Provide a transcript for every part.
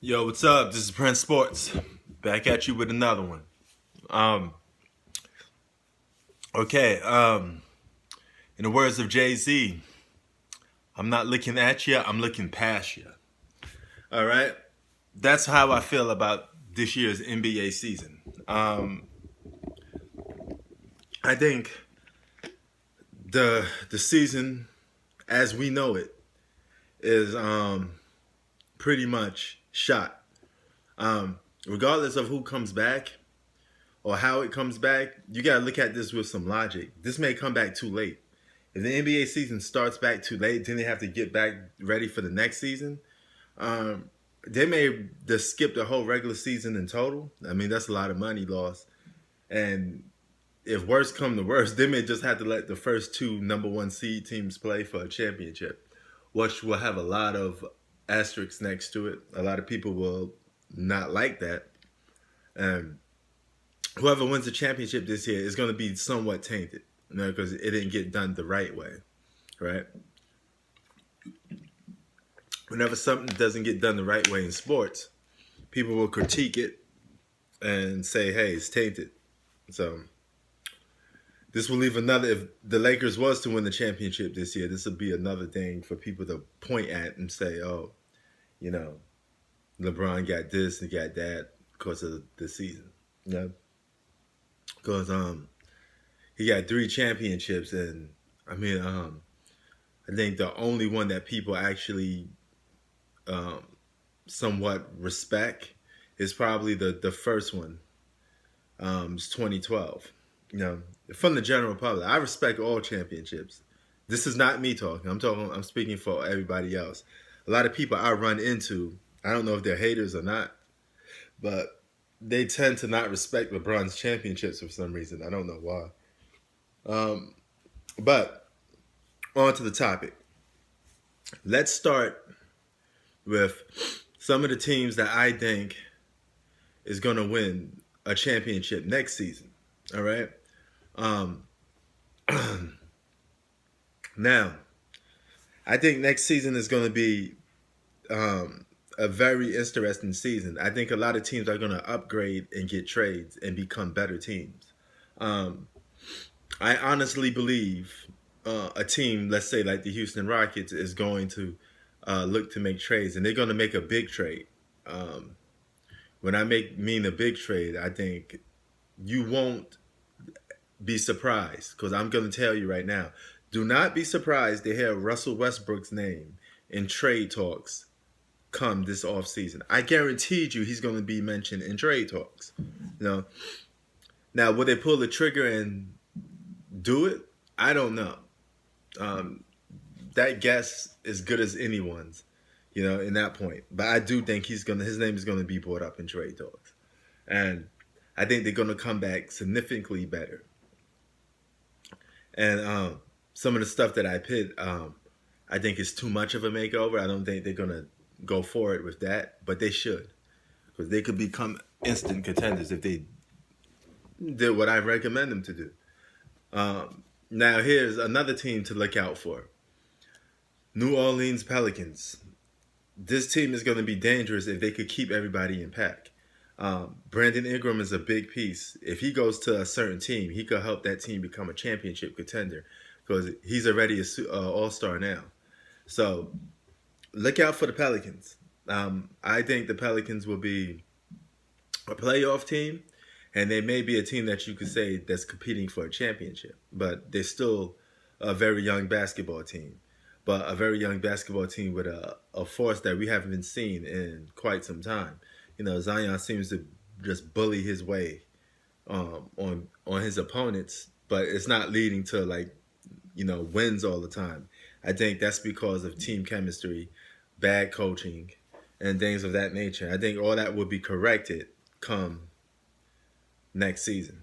Yo, what's up? This is Prince Sports. Back at you with another one. Um, okay, in the words of Jay-Z, I'm not looking at you, I'm looking past you. All right? That's how I feel about this year's NBA season. I think the season as we know it is pretty much shot. Regardless of who comes back, or how it comes back, you got to look at this with some logic. This may come back too late. If the NBA season starts back too late, then they have to get back ready for the next season. Um, they may just skip the whole regular season in total. I mean, that's a lot of money lost. And if worse come to worse, they may just have to let the first two number one seed teams play for a championship, which will have a lot of asterisks next to it. A lot of people will not like that. And whoever wins the championship this year is going to be somewhat tainted, because it didn't get done the right way, right? Whenever something doesn't get done the right way in sports, people will critique it and say, "Hey, it's tainted." So this will leave another. If the Lakers was to win the championship this year, this would be another thing for people to point at and say, "Oh, you know, LeBron got this and got that because of the season." You know, because he got three championships, and I mean, I think the only one that people actually um, somewhat respect is probably the first one. It's 2012. You know, from the general public, I respect all championships. This is not me talking. I'm speaking for everybody else. A lot of people I run into, I don't know if they're haters or not, but they tend to not respect LeBron's championships for some reason. I don't know why. Um, but on to the topic. Let's start with some of the teams that I think is going to win a championship next season. All right. Um, Now, I think next season is going to be a very interesting season. I think a lot of teams are going to upgrade and get trades and become better teams. Um, I honestly believe a team, let's say like the Houston Rockets, is going to look to make trades, and they're going to make a big trade. Um, when I mean a big trade, I think you won't be surprised, because I'm going to tell you right now. Do not be surprised to hear Russell Westbrook's name in trade talks come this offseason. I guaranteed you he's going to be mentioned in trade talks. You know, now will they pull the trigger and do it? I don't know. Um, that guess is good as anyone's. You know, in that point, but I do think his name is gonna be brought up in trade talks, and I think they're gonna come back significantly better. And some of the stuff that I picked, I think is too much of a makeover. I don't think they're gonna go forward with that, but they should, because they could become instant contenders if they did what I recommend them to do. Now, here's another team to look out for: New Orleans Pelicans. This team is going to be dangerous if they could keep everybody in pack. Brandon Ingram is a big piece. If he goes to a certain team, he could help that team become a championship contender, because he's already a all-star now. So look out for the Pelicans. I think the Pelicans will be a playoff team, and they may be a team that you could say that's competing for a championship, but they're still a very young basketball team. But a very young basketball team with a force that we haven't been seen in quite some time. You know, Zion seems to just bully his way on his opponents, but it's not leading to, like, wins all the time. I think that's because of team chemistry, bad coaching, and things of that nature. I think all that will be corrected come next season.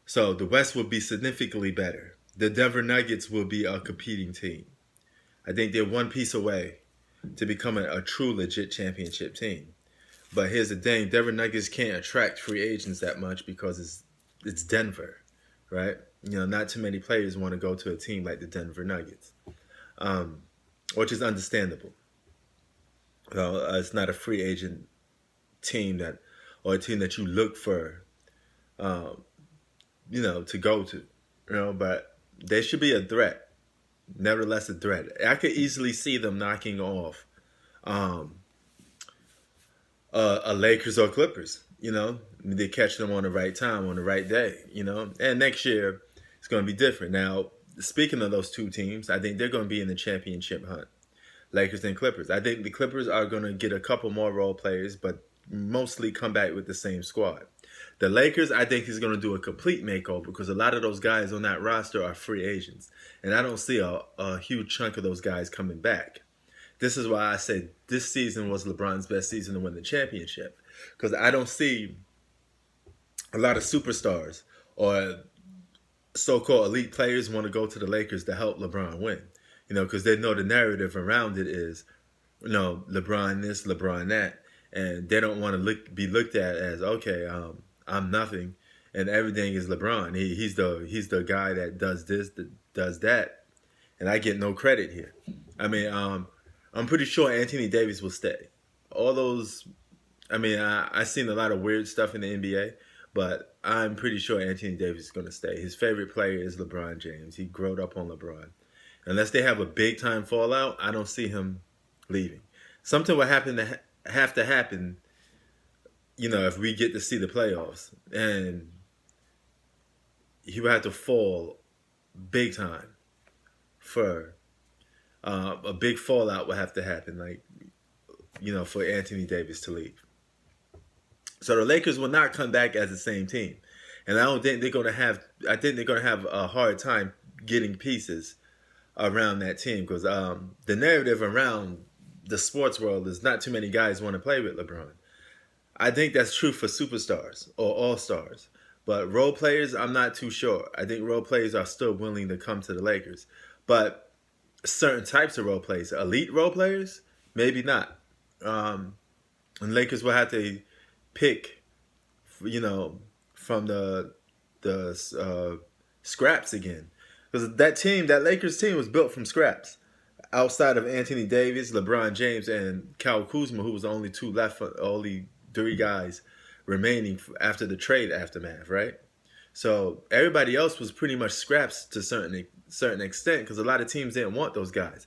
So the West will be significantly better. The Denver Nuggets will be a competing team. I think they're one piece away to becoming a true legit championship team. But here's the thing: Denver Nuggets can't attract free agents that much because it's Denver, right? Not too many players want to go to a team like the Denver Nuggets, which is understandable. It's not a free agent team that, or a team that you look for, um, to go to, but they should be a threat. Nevertheless, a threat. I could easily see them knocking off um, a Lakers or Clippers. They catch them on the right time, on the right day. And next year it's going to be different. Now, speaking of those two teams, I think they're going to be in the championship hunt. Lakers and Clippers. I think the Clippers are going to get a couple more role players, but mostly come back with the same squad. The Lakers, I think, is going to do a complete makeover because a lot of those guys on that roster are free agents, and I don't see a huge chunk of those guys coming back. This is why I said this season was LeBron's best season to win the championship, because I don't see a lot of superstars or so-called elite players want to go to the Lakers to help LeBron win. Because they know the narrative around it is, LeBron this, LeBron that, and they don't want to be looked at as, okay, I'm nothing, and everything is LeBron. He's the guy that does this, that does that, and I get no credit here. I mean, I'm pretty sure Anthony Davis will stay. All those, I seen a lot of weird stuff in the NBA, but I'm pretty sure Anthony Davis is going to stay. His favorite player is LeBron James. He grew up on LeBron. Unless they have a big time fallout, I don't see him leaving. Something will have to happen, if we get to see the playoffs, and he will have to fall big time for a big fallout will have to happen, like for Anthony Davis to leave. So the Lakers will not come back as the same team, and I don't think they're going to have. I think they're going to have a hard time getting pieces around that team because the narrative around the sports world is not too many guys want to play with LeBron. I think that's true for superstars or all stars, but role players, I'm not too sure. I think role players are still willing to come to the Lakers, but certain types of role players, elite role players, maybe not. And Lakers will have to pick, from the scraps again. Because that Lakers team was built from scraps. Outside of Anthony Davis, LeBron James, and Kyle Kuzma, who was the only two left, only three guys remaining after the trade aftermath, right? So everybody else was pretty much scraps to certain extent because a lot of teams didn't want those guys.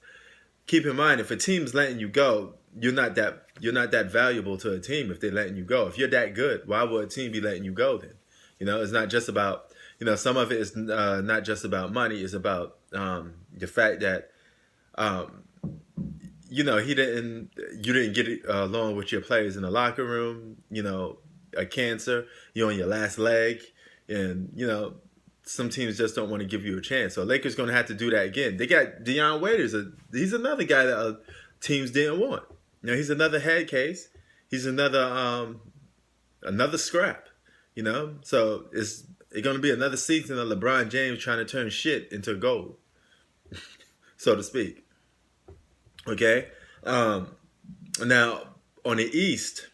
Keep in mind, if a team's letting you go, you're not that valuable to a team if they're letting you go. If you're that good, why would a team be letting you go then? It's not just about some of it is not just about money. It's about the fact that you didn't get along with your players in the locker room. A cancer. You're on your last leg, and some teams just don't want to give you a chance. So Lakers going to have to do that again. They got Deion Waiters. He's another guy that teams didn't want. He's another head case. He's another scrap. So it's going to be another season of LeBron James trying to turn shit into gold, so to speak. Okay. Now on the East,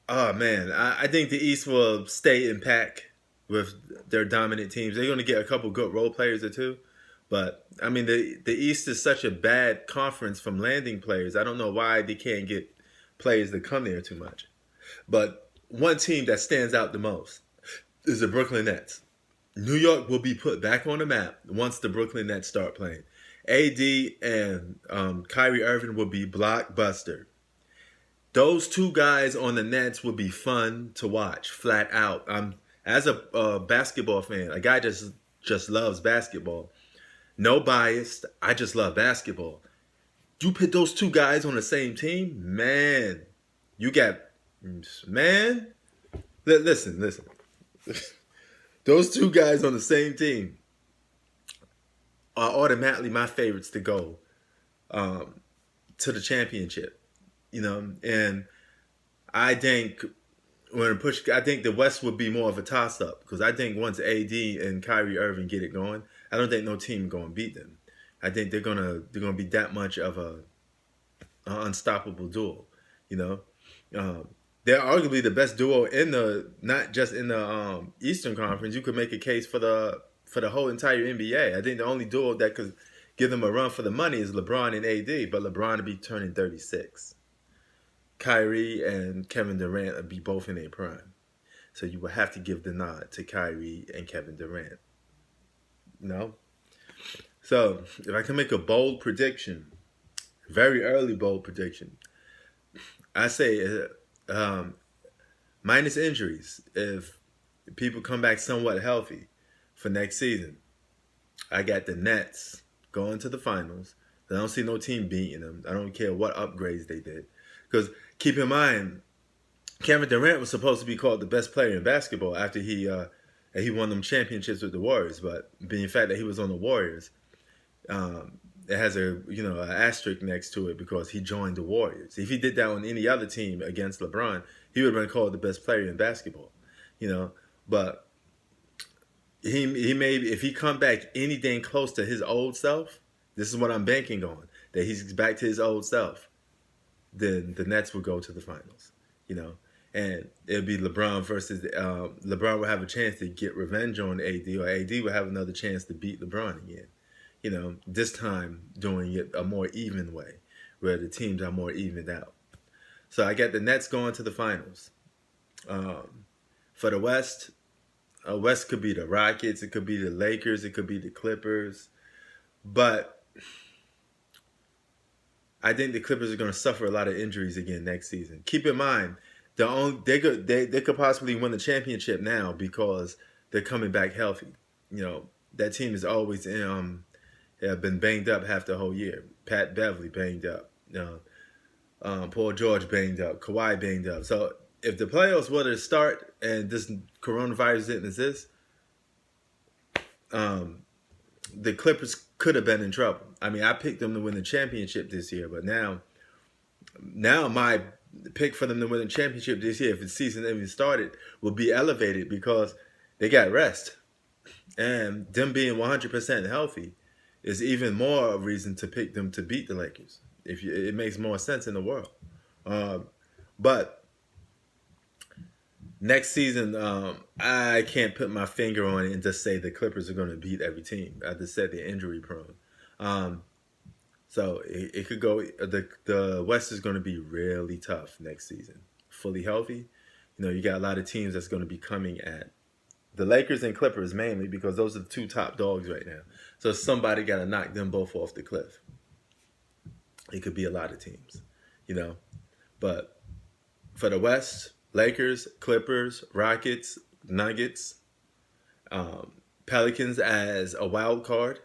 oh man, I think the East will stay in pack with their dominant teams. They're going to get a couple good role players or two, but the East is such a bad conference from landing players. I don't know why they can't get players to come there too much. But one team that stands out the most is the Brooklyn Nets. New York will be put back on the map once the Brooklyn Nets start playing. AD and Kyrie Irving will be blockbuster. Those two guys on the Nets would be fun to watch, flat out. As a basketball fan, a guy just loves basketball. No bias. I just love basketball. You put those two guys on the same team, man. You got man. Listen. Those two guys on the same team are automatically my favorites to go to the championship. And I think I think the West would be more of a toss-up because I think once AD and Kyrie Irving get it going, I don't think no team is going to beat them. I think they're gonna be that much of a unstoppable duo. They're arguably the best duo in not just in the Eastern Conference. You could make a case for the whole entire NBA. I think the only duo that give them a run for the money is LeBron and AD, but LeBron will be turning 36. Kyrie and Kevin Durant will be both in their prime. So you will have to give the nod to Kyrie and Kevin Durant. No? So if I can make a bold prediction, very early bold prediction, I say minus injuries, if people come back somewhat healthy for next season, I got the Nets going to the finals. I don't see no team beating them. I don't care what upgrades they did. Because keep in mind, Kevin Durant was supposed to be called the best player in basketball after he won them championships with the Warriors. But being the fact that he was on the Warriors, it has an asterisk next to it because he joined the Warriors. If he did that on any other team against LeBron, he would have been called the best player in basketball. But he may, if he come back anything close to his old self, this is what I'm banking on, that he's back to his old self, then the Nets will go to the finals. And it'll be LeBron versus LeBron will have a chance to get revenge on AD, or AD will have another chance to beat LeBron again. This time doing it a more even way, where the teams are more evened out. So I got the Nets going to the finals. For the West, West could be the Rockets, it could be the Lakers, it could be the Clippers, but I think the Clippers are going to suffer a lot of injuries again next season. Keep in mind, they could possibly win the championship now because they're coming back healthy. That team is always have been banged up half the whole year. Pat Beverly banged up, Paul George banged up, Kawhi banged up. So if the playoffs were to start and this coronavirus didn't exist, the Clippers could have been in trouble. I mean, I picked them to win the championship this year, but now my pick for them to win the championship this year, if the season even started, will be elevated because they got rest. And them being 100% healthy is even more a reason to pick them to beat the Lakers. It makes more sense in the world. But next season, I can't put my finger on it and just say the Clippers are going to beat every team. I just said they're injury prone. So it could go. The West is going to be really tough next season. Fully healthy, you got a lot of teams that's going to be coming at the Lakers and Clippers mainly because those are the two top dogs right now. So somebody got to knock them both off the cliff. It could be a lot of teams, But for the West, Lakers, Clippers, Rockets, Nuggets, Pelicans as a wild card.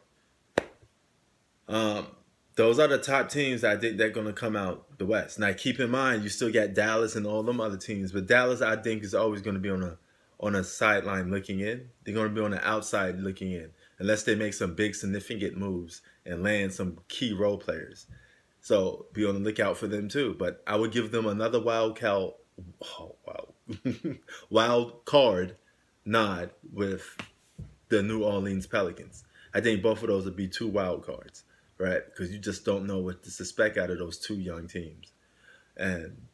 Those are the top teams I think they're going to come out the West. Now, keep in mind, you still got Dallas and all them other teams, but Dallas, I think, is always going to be on a sideline looking in. They're going to be on the outside looking in, unless they make some big significant moves and land some key role players. So be on the lookout for them too. But I would give them another wild card nod with the New Orleans Pelicans. I think both of those would be two wild cards. Right, because you just don't know what to suspect out of those two young teams. And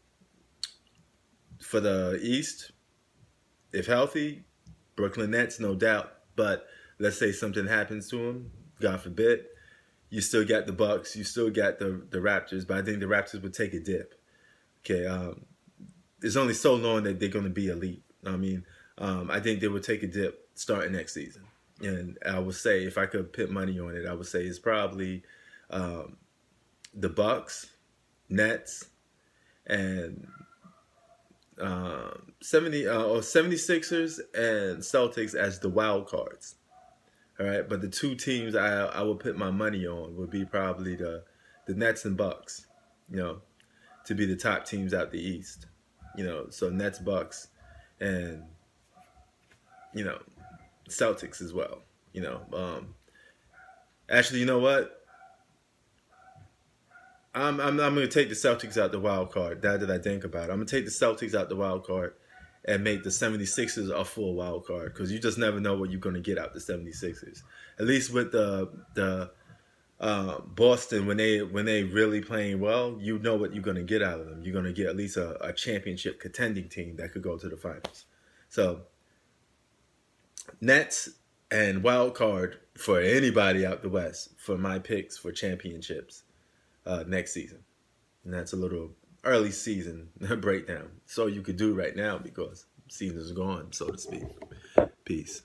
for the East, if healthy, Brooklyn Nets, no doubt. But let's say something happens to them, God forbid, you still got the Bucks, you still got the Raptors, but I think the Raptors would take a dip. Okay, it's only so long that they're going to be elite. I mean, I think they would take a dip starting next season. And I would say, if I could put money on it, I would say it's probably the Bucks, Nets, and 76ers and Celtics as the wild cards. All right, but the two teams I would put my money on would be probably the Nets and Bucks, to be the top teams out the East. So Nets, Bucks, and Celtics as well. Actually, you know what? I'm going to take the Celtics out the wild card. That I think about it. I'm going to take the Celtics out the wild card and make the 76ers a full wild card because you just never know what you're going to get out the 76ers. At least with the Boston, when they really playing well, you know what you're going to get out of them. You're going to get at least a championship contending team that could go to the finals. So Nets, and wild card for anybody out the West for my picks for championships next season. And that's a little early season breakdown. So you could do right now because season's gone, so to speak. Peace.